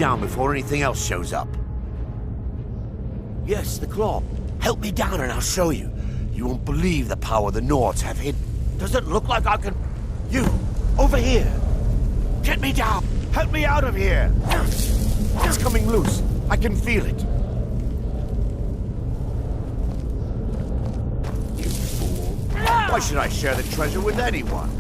down before anything else shows up. Yes, the claw. Help me down and I'll show you. You won't believe the power the Nords have hidden. Does it look like I can... You! Over here! Get me down! Help me out of here! It's coming loose. I can feel it. You fool. Why should I share the treasure with anyone?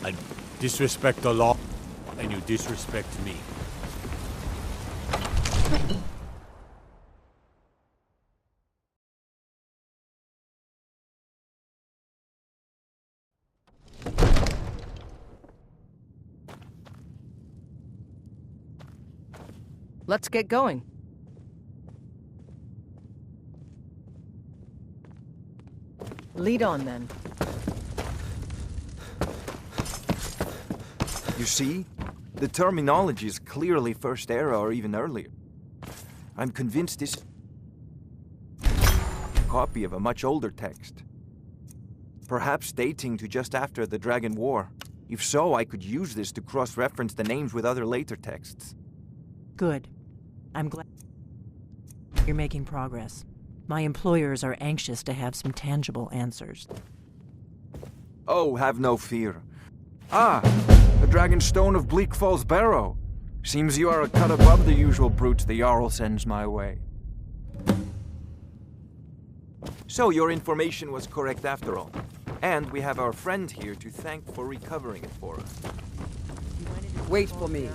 and disrespect the law, and you disrespect me. Let's get going. Lead on, then. You see? The terminology is clearly First Era or even earlier. I'm convinced this copy of a much older text. Perhaps dating to just after the Dragon War. If so, I could use this to cross-reference the names with other later texts. Good. I'm glad you're making progress. My employers are anxious to have some tangible answers. Oh, have no fear. Ah, the Dragonstone of Bleak Falls Barrow. Seems you are a cut above the usual brutes the Jarl sends my way. So your information was correct after all. And we have our friend here to thank for recovering it for us. Wait for me.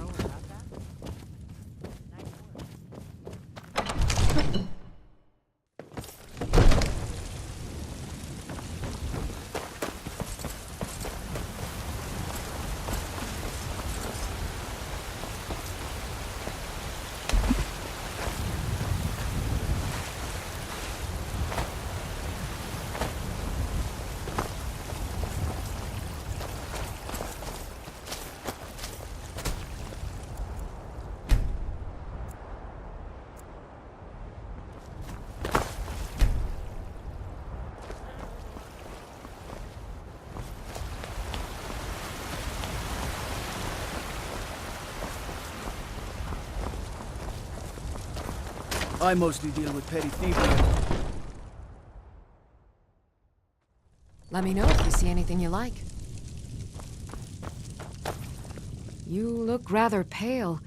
I mostly deal with petty thievery. Let me know if you see anything you like. You look rather pale.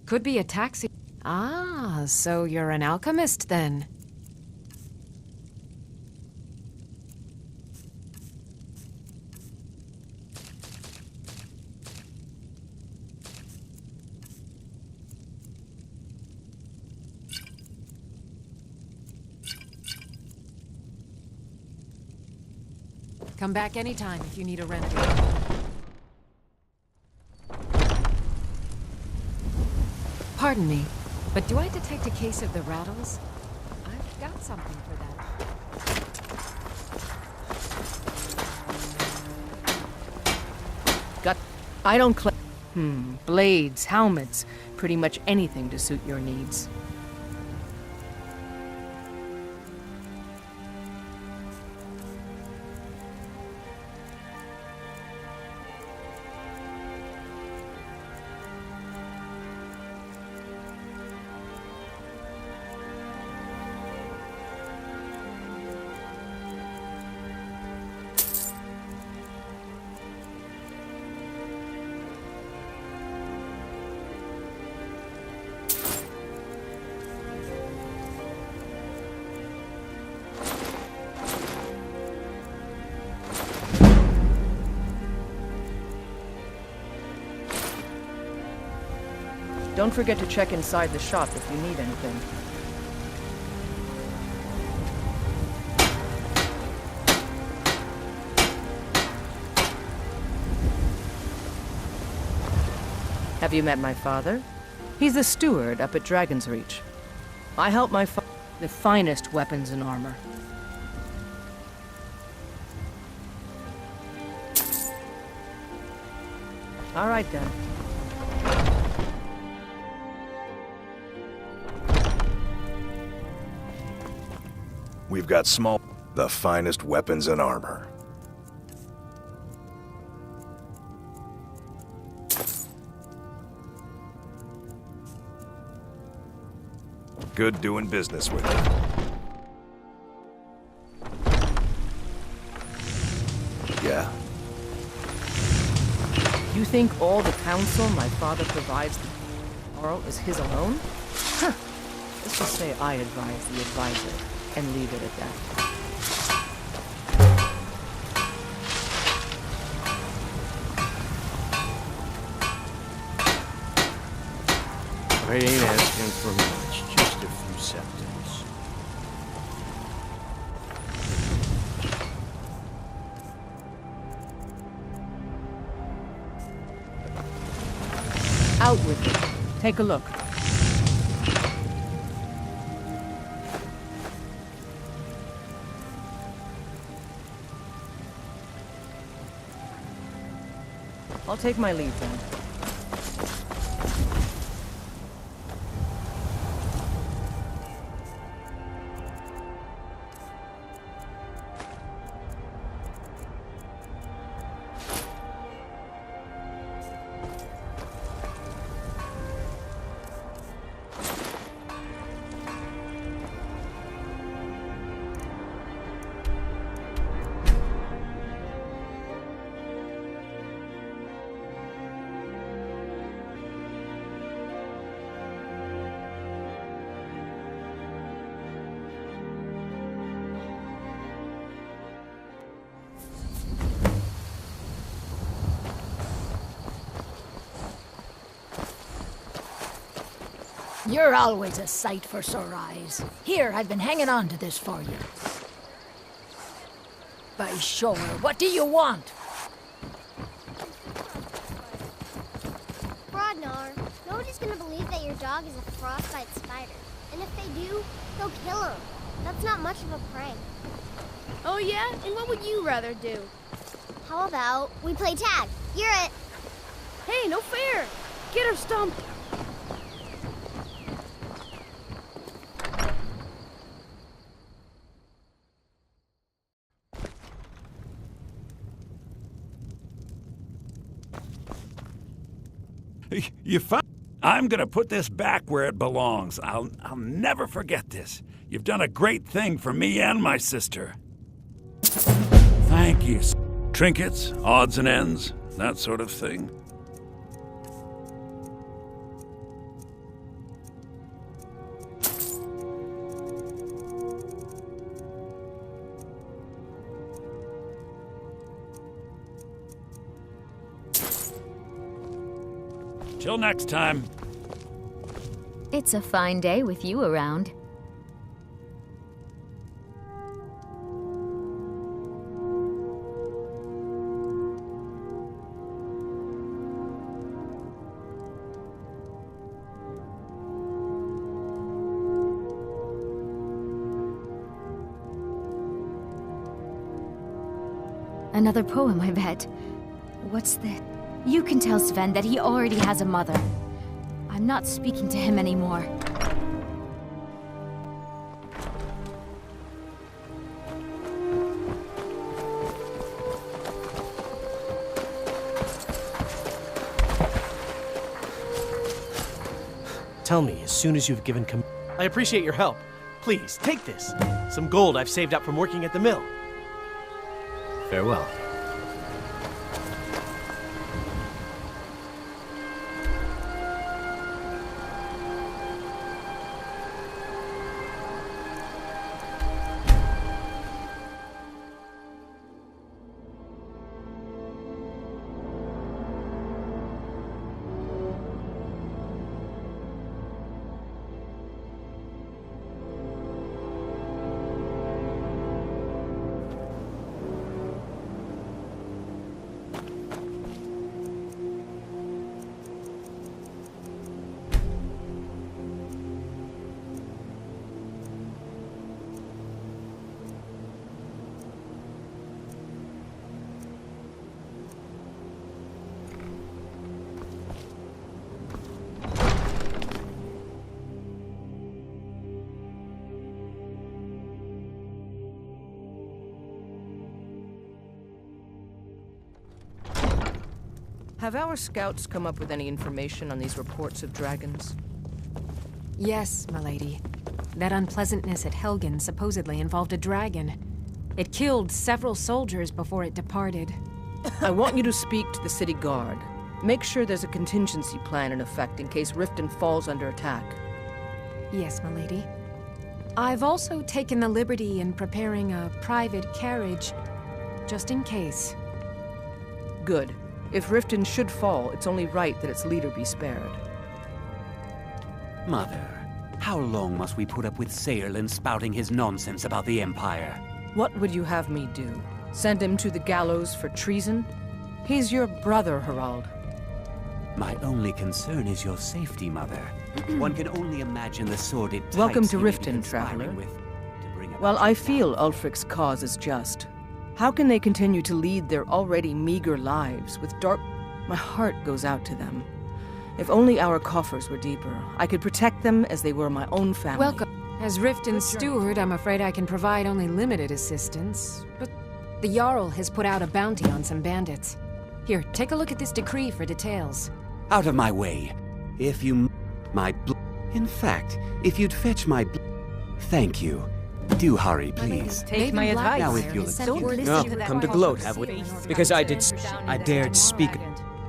Could be a taxi. Ah, so you're an alchemist then. Come back anytime if you need a remedy. Pardon me, but do I detect a case of the rattles? I've got something for that. I don't claim. Blades, helmets, pretty much anything to suit your needs. Don't forget to check inside the shop if you need anything. Have you met my father? He's the steward up at Dragon's Reach. I help my father with the finest weapons and armor. All right then. We've got the finest weapons and armor. Good doing business with you. Yeah. You think all the counsel my father provides tomorrow is his alone? Huh. Let's just say I advise the advisor, and leave it at that. I ain't asking for much, just a few seconds. Out with it. Take a look. I'll take my leave then. You're always a sight for sore eyes. Here, I've been hanging on to this for you. By sure, what do you want? Rodnar, nobody's gonna believe that your dog is a frostbite spider. And if they do, they'll kill him. That's not much of a prank. Oh yeah? And what would you rather do? How about we play tag? You're it. Hey, no fair! Get her stumped! You found... I'm gonna put this back where it belongs. I'll never forget this. You've done a great thing for me and my sister. Thank you. Trinkets, odds and ends, that sort of thing. Till next time. It's a fine day with you around. Another poem, I bet. What's this? You can tell Sven that he already has a mother. I'm not speaking to him anymore. Tell me as soon as you've given I appreciate your help. Please, take this. Some gold I've saved up from working at the mill. Farewell. Have our scouts come up with any information on these reports of dragons? Yes, milady. That unpleasantness at Helgen supposedly involved a dragon. It killed several soldiers before it departed. I want you to speak to the city guard. Make sure there's a contingency plan in effect in case Riften falls under attack. Yes, milady. I've also taken the liberty in preparing a private carriage, just in case. Good. If Riften should fall, it's only right that its leader be spared. Mother, how long must we put up with Saerlin spouting his nonsense about the Empire? What would you have me do? Send him to the gallows for treason? He's your brother, Harald. My only concern is your safety, Mother. One can only imagine the sordid types Welcome to he may be Riften, conspiring traveler. with to bring about While I feel Ulfric's cause is just, how can they continue to lead their already meager lives with dark... My heart goes out to them. If only our coffers were deeper, I could protect them as they were my own family. Welcome. As Riften's steward, I'm afraid I can provide only limited assistance. But the Jarl has put out a bounty on some bandits. Here, take a look at this decree for details. Out of my way. If you... my In fact, if you'd fetch my Thank you. Do hurry, please. Take my advice. Now if you'll excuse me. Come to gloat, have we? Because I dared speak.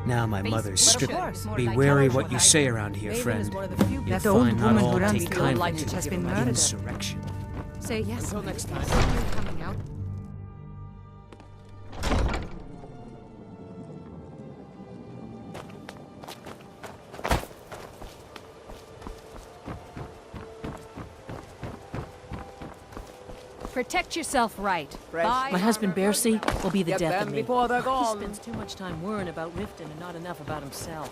Now my mother's stricken. Be wary what you say around here, friend. You'll That old find not woman all who runs take the kindly light to has been murdered. insurrection. Say yes. Until next time. Coming out. Protect yourself right. My husband Bercy will be the Get death them of me. before they're gone. He spends too much time worrying about Riften and not enough about himself.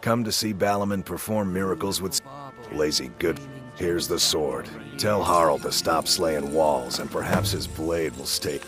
Come to see Balaman perform miracles with lazy good. Here's the sword. Tell Harald to stop slaying walls, and perhaps his blade will stay.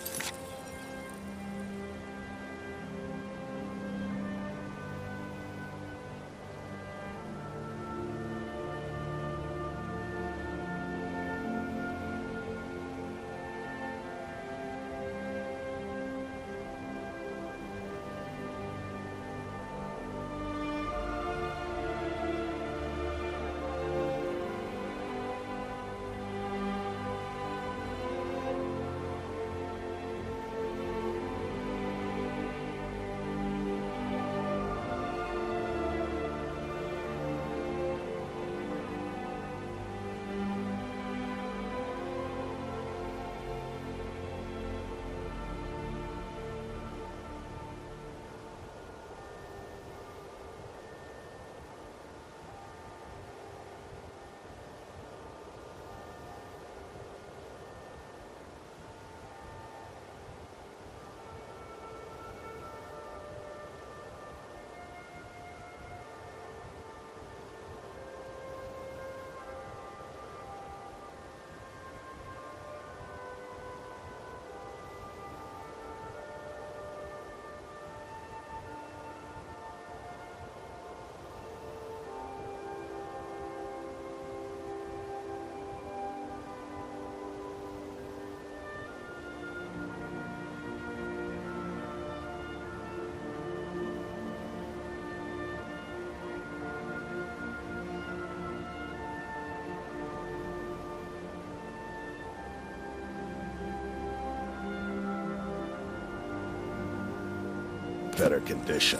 Better condition.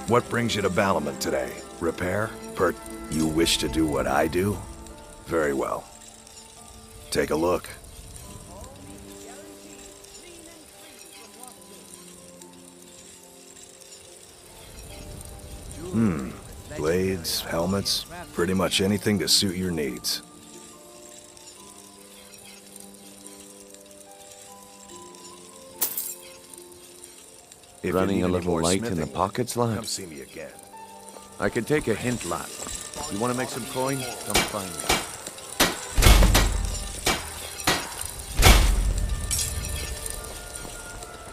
What brings you to Balaman today? Repair? You wish to do what I do? Very well. Take a look. Blades, helmets, pretty much anything to suit your needs. If Running you a need any little more light in the smithing, pockets, lad? come see me again. I could take a hint, lad. You want to make some coin? Come find me.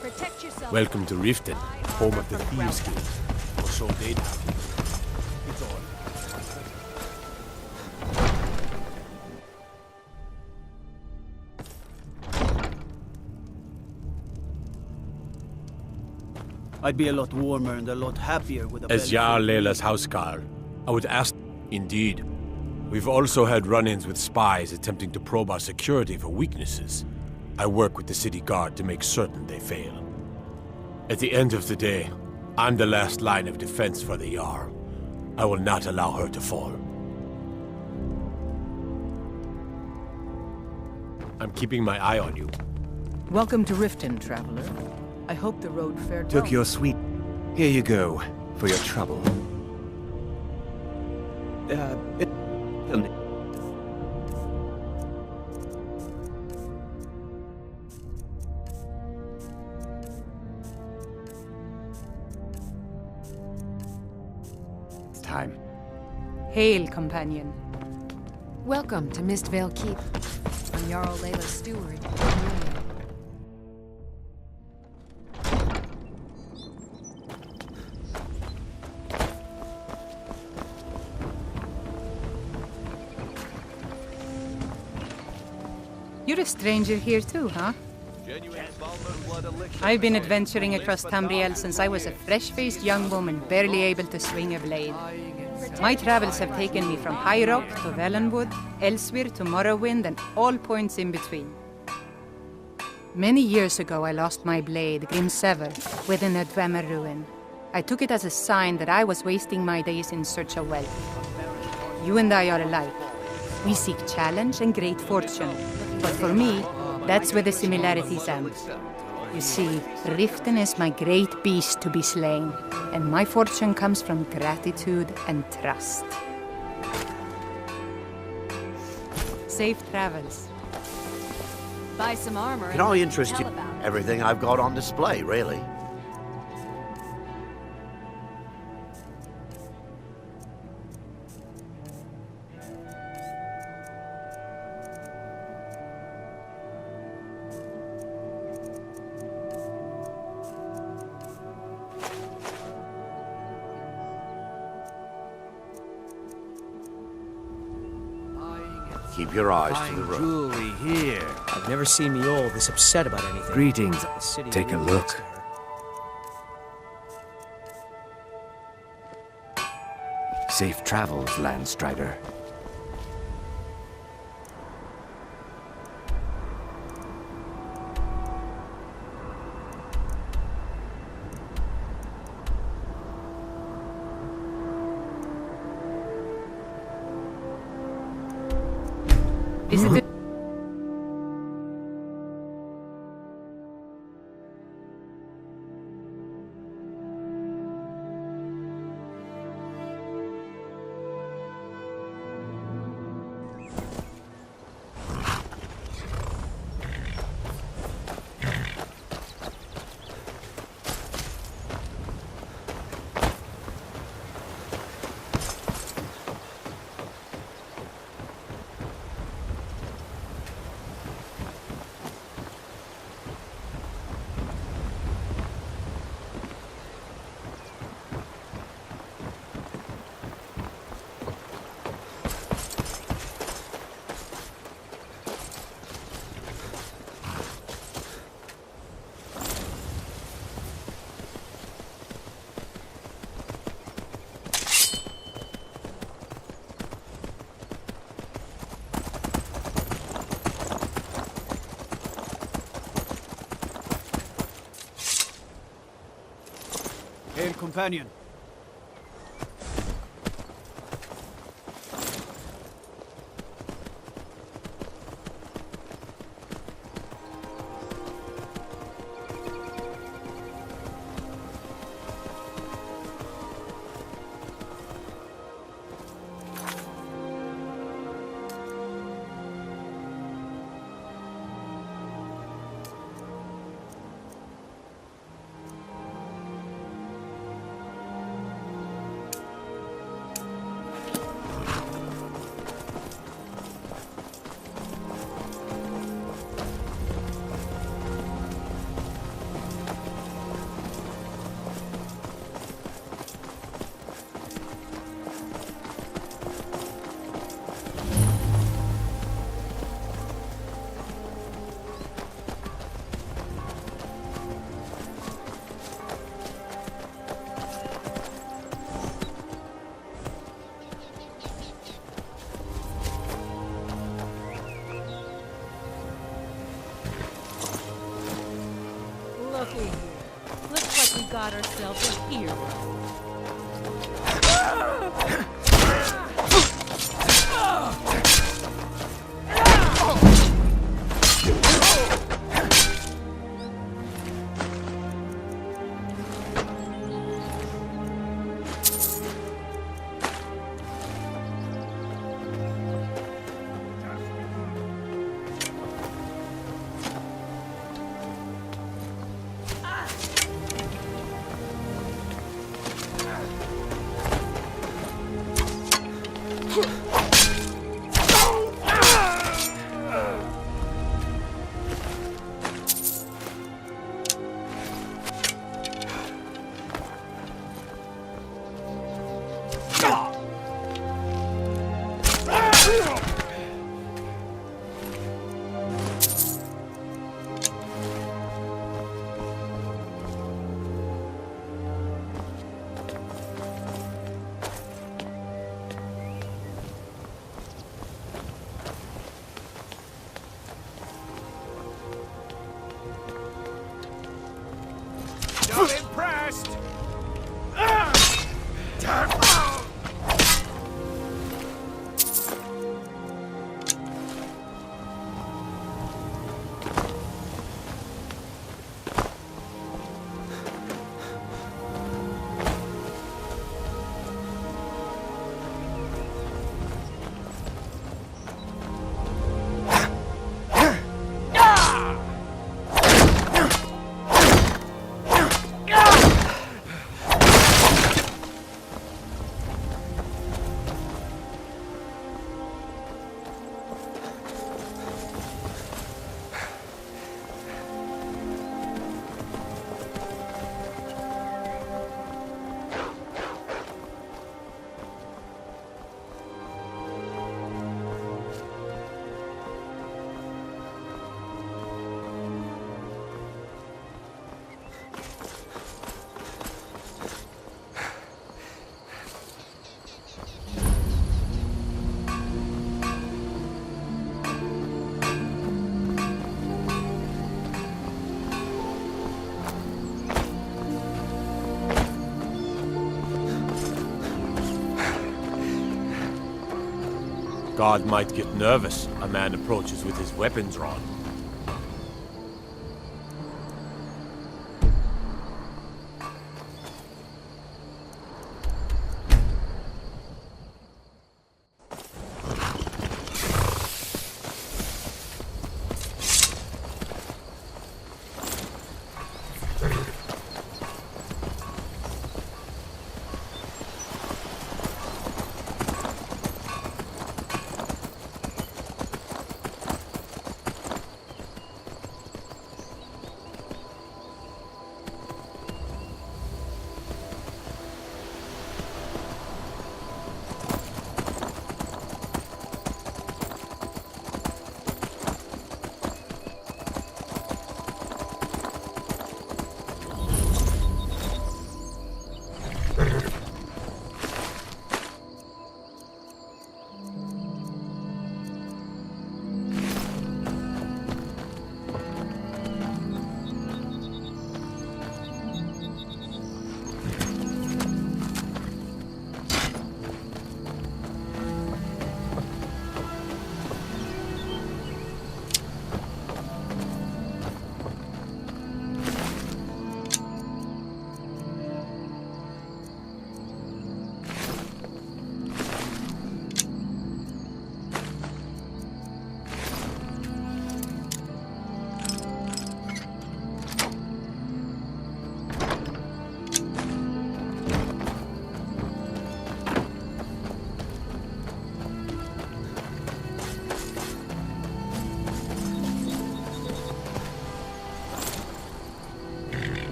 Protect yourself. Welcome to Riften, home of the Thieves Guild. Or so they'd have you. It's all. I'd be a lot warmer and a lot happier with a As Jarl Leila's housecarl, I would ask... Indeed. We've also had run-ins with spies attempting to probe our security for weaknesses. I work with the city guard to make certain they fail. At the end of the day, I'm the last line of defense for the Jarl. I will not allow her to fall. I'm keeping my eye on you. Welcome to Riften, traveler. I hope the road fared Took well. your sweet... Here you go, for your trouble. It's time. Hail, companion. Welcome to Mistvale Keep. I'm Jarl Layla's steward. You're a stranger here too, huh? I've been adventuring across Tamriel since I was a fresh-faced young woman barely able to swing a blade. My travels have taken me from High Rock to Valenwood, elsewhere to Morrowind, and all points in between. Many years ago I lost my blade, Grimsever, within a Dwemer ruin. I took it as a sign that I was wasting my days in search of wealth. You and I are alike. We seek challenge and great fortune. But for me, that's where the similarities end. You see, Riften is my great beast to be slain, and my fortune comes from gratitude and trust. Safe travels. Buy some armor. Can I interest you? Everything I've got on display, really. Keep your eyes to the road. Jewelry here. I've never seen me all this upset about anything. Greetings. Take a look. Safe travels, Landstrider. Is it Hail, companion. looky here? Looks like we got ourselves a hero. Not impressed! God might get nervous a man approaches with his weapons drawn.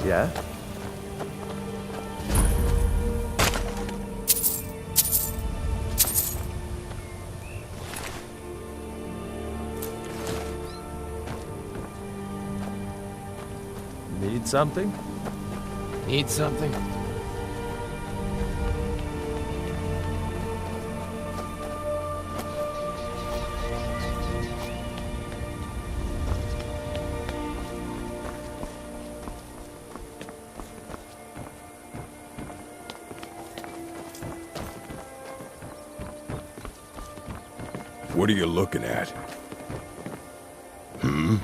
Yeah? Need something? Need something? What are you looking at? Hmm?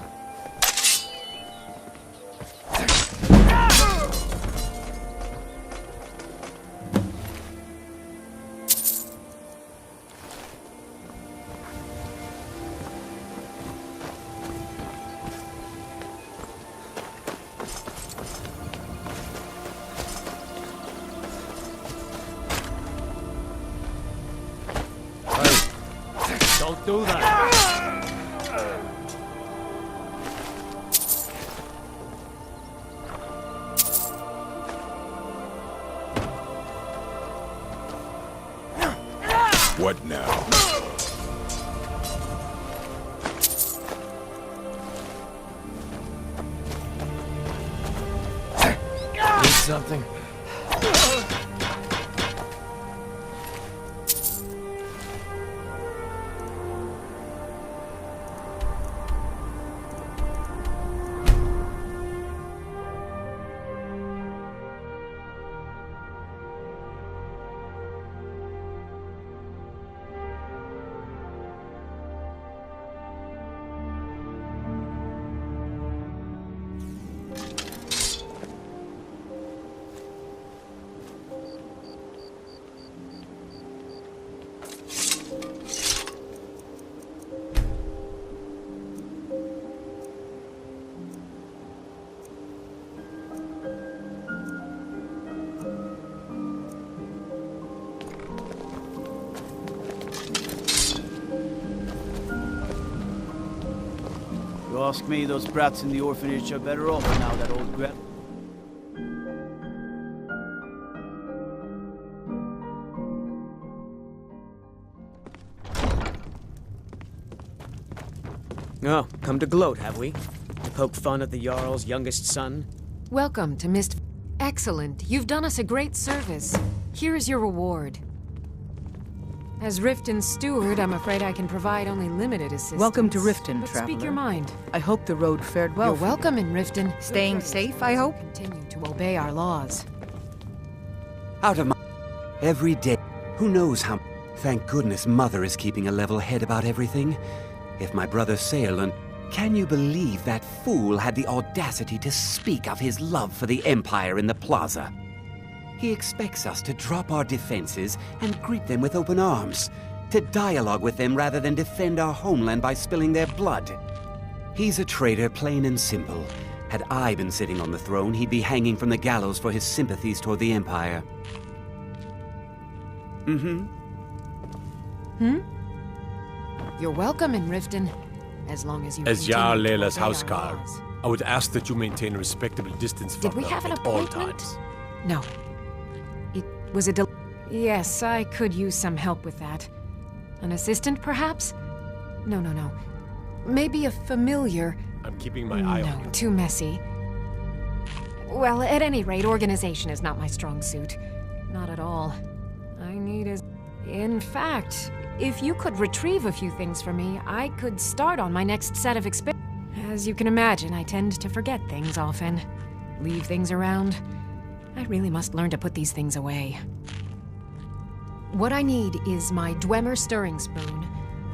Don't do that! What now? Need something? You ask me, those brats in the orphanage are better off now that old Gret. Oh, come to gloat, have we? To poke fun at the Jarl's youngest son? Welcome to Mist. Excellent. You've done us a great service. Here is your reward. As Riften's steward, I'm afraid I can provide only limited assistance. Welcome to Riften, but traveler. Speak your mind. I hope the road fared well. You're welcome in Riften. Staying safe, I hope? Continue to obey our laws. Out of my... Every day. Who knows how... Thank goodness Mother is keeping a level head about everything. If my brother Saelan... Can you believe that fool had the audacity to speak of his love for the Empire in the plaza? He expects us to drop our defenses and greet them with open arms, to dialogue with them rather than defend our homeland by spilling their blood. He's a traitor, plain and simple. Had I been sitting on the throne, he'd be hanging from the gallows for his sympathies toward the Empire. You're welcome in Riften, as long as you As continue Jarl to Leila's obey our houseguard, laws. I would ask that you maintain a respectable distance from Did we them have an at all appointment? times. No. It was a Yes, I could use some help with that. An assistant, perhaps? No. Maybe a familiar. I'm keeping my eye on you. No, too messy. Well, at any rate, organization is not my strong suit. Not at all. I need a... In fact, if you could retrieve a few things for me, I could start on my next set of experiments. As you can imagine, I tend to forget things often. Leave things around. I really must learn to put these things away. What I need is my Dwemer stirring spoon,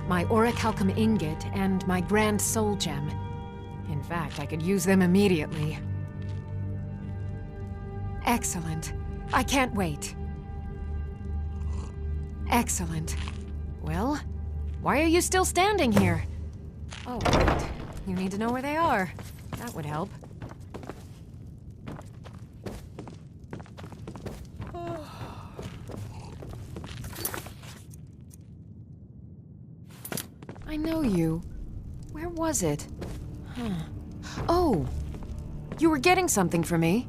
my orichalcum ingot, and my grand soul gem. In fact, I could use them immediately. Excellent. I can't wait. Excellent. Well, why are you still standing here? Oh, right. You need to know where they are. That would help. I know you. Where was it? Huh. Oh! You were getting something for me.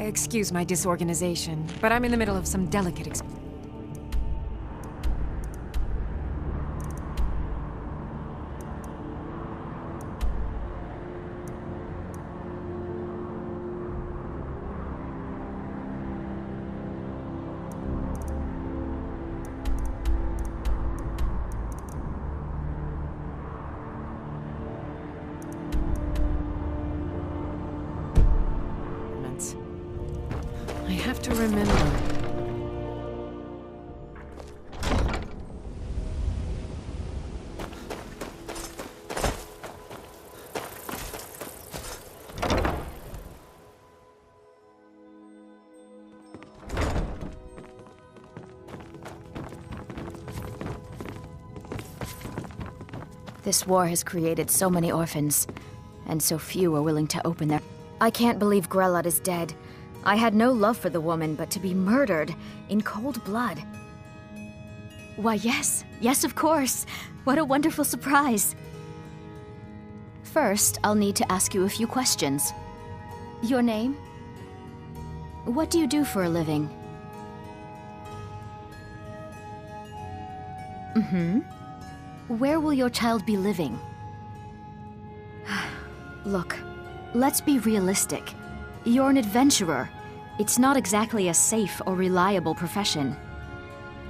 Excuse my disorganization, but I'm in the middle of some delicate I have to remember. This war has created so many orphans, and so few are willing to open their... I can't believe Grelot is dead. I had no love for the woman, but to be murdered in cold blood. Why, yes. Yes, of course. What a wonderful surprise. First, I'll need to ask you a few questions. Your name? What do you do for a living? Mm-hmm. Where will your child be living? Look, let's be realistic. You're an adventurer. It's not exactly a safe or reliable profession.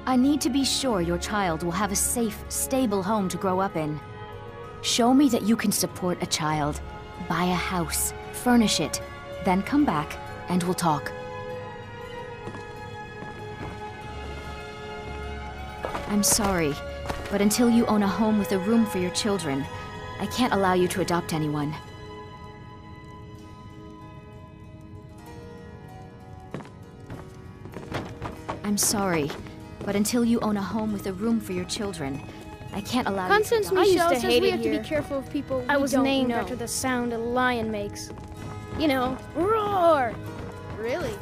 I need to be sure your child will have a safe, stable home to grow up in. Show me that you can support a child. Buy a house, furnish it, then come back and we'll talk. I'm sorry, but until you own a home with a room for your children, I can't allow you to adopt anyone. I'm sorry, but until you own a home with a room for your children, I can't allow Constance you to Michel adopt. says we have to be careful of people we I was don't named know. after the sound a lion makes. You know, roar! Really?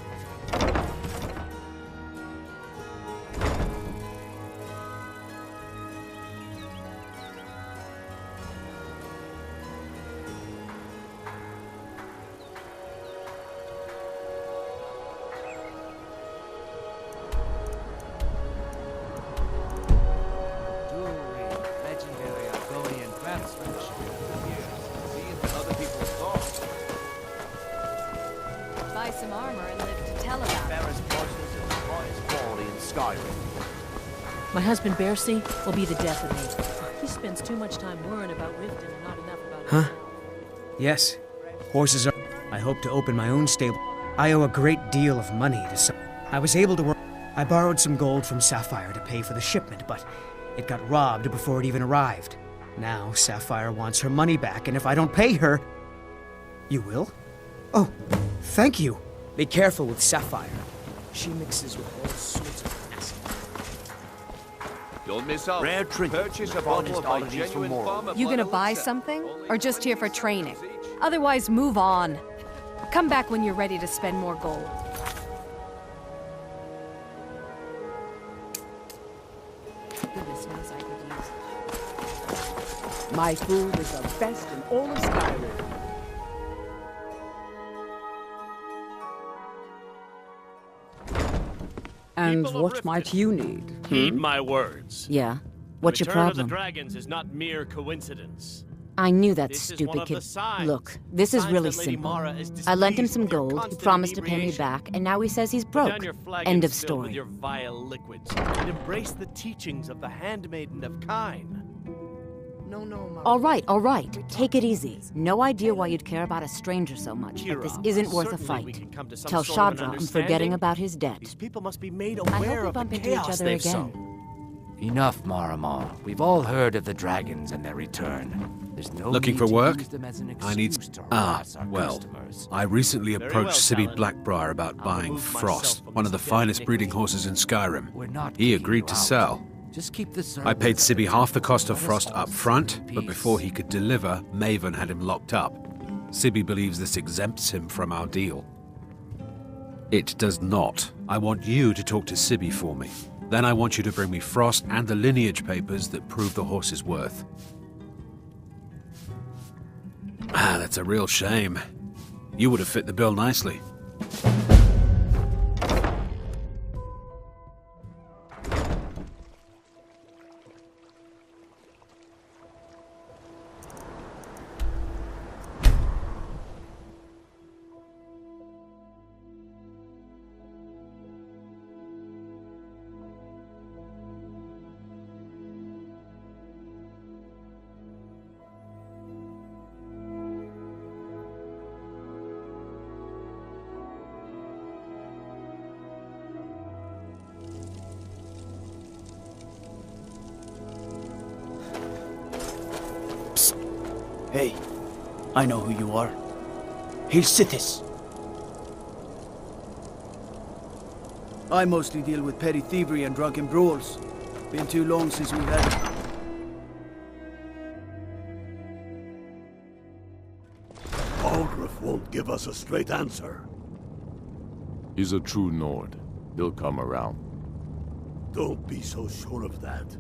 Buy some armor and live to tell about it. Quality in Skyrim. My husband, Bercy, will be the death of me. He spends too much time worrying about Riften and not enough about Huh? Yes. Horses are... I hope to open my own stable. I owe a great deal of money to some... I was able to work... I borrowed some gold from Sapphire to pay for the shipment, but it got robbed before it even arrived. Now, Sapphire wants her money back, and if I don't pay her... You will? Oh, thank you. Be careful with Sapphire. She mixes with all sorts of acid. Don't miss out. Rare trinket. Purchase a bottle of my genuine farmer. You gonna buy something? Or just here for training? Otherwise, move on. Come back when you're ready to spend more gold. Goodness knows I could use. My food is the best in all of Skyrim. And what might you need? Heed my words. Yeah? What's your The return problem? of the dragons is not mere coincidence. I knew that This is one stupid of kid. the signs. Look, this is Signs really that Lady simple. Mara is I lent him displeased some with your gold, he constant promised to pay me inebriation. back, and now he says he's Put broke. down your flagon End of filled story. with your vile liquids and embrace the teachings of the handmaiden of Kine. All right. Take it easy. No idea why you'd care about a stranger so much, but this Kira, isn't worth a certainly we fight. can come to some Tell sort of an Shadra I'm understanding. forgetting about his debt. These people must be made I hope aware we of bump the into each chaos other they've again. sown. Enough, Maramar. We've all heard of the dragons and their return. There's no Looking need for to work? use them as an I need... excuse to harass our well, customers. I recently Very approached well, Sibby Talon. Blackbriar about buying remove Frost, myself from one of the this finest iniquity. breeding horses in Skyrim. We're not He kicking agreed to you out. sell. Just keep the I paid servants Sibby at half the cost of Let us Frost all up sit front, in but peace. before he could deliver, Maven had him locked up. Sibby believes this exempts him from our deal. It does not. I want you to talk to Sibby for me. Then I want you to bring me Frost and the lineage papers that prove the horse's worth. Ah, that's a real shame. You would have fit the bill nicely. Hey, I know who you are. Hail Sithis. I mostly deal with petty thievery and drunken brawls. Been too long since we've had... Aldrich won't give us a straight answer. He's a true Nord. He'll come around. Don't be so sure of that.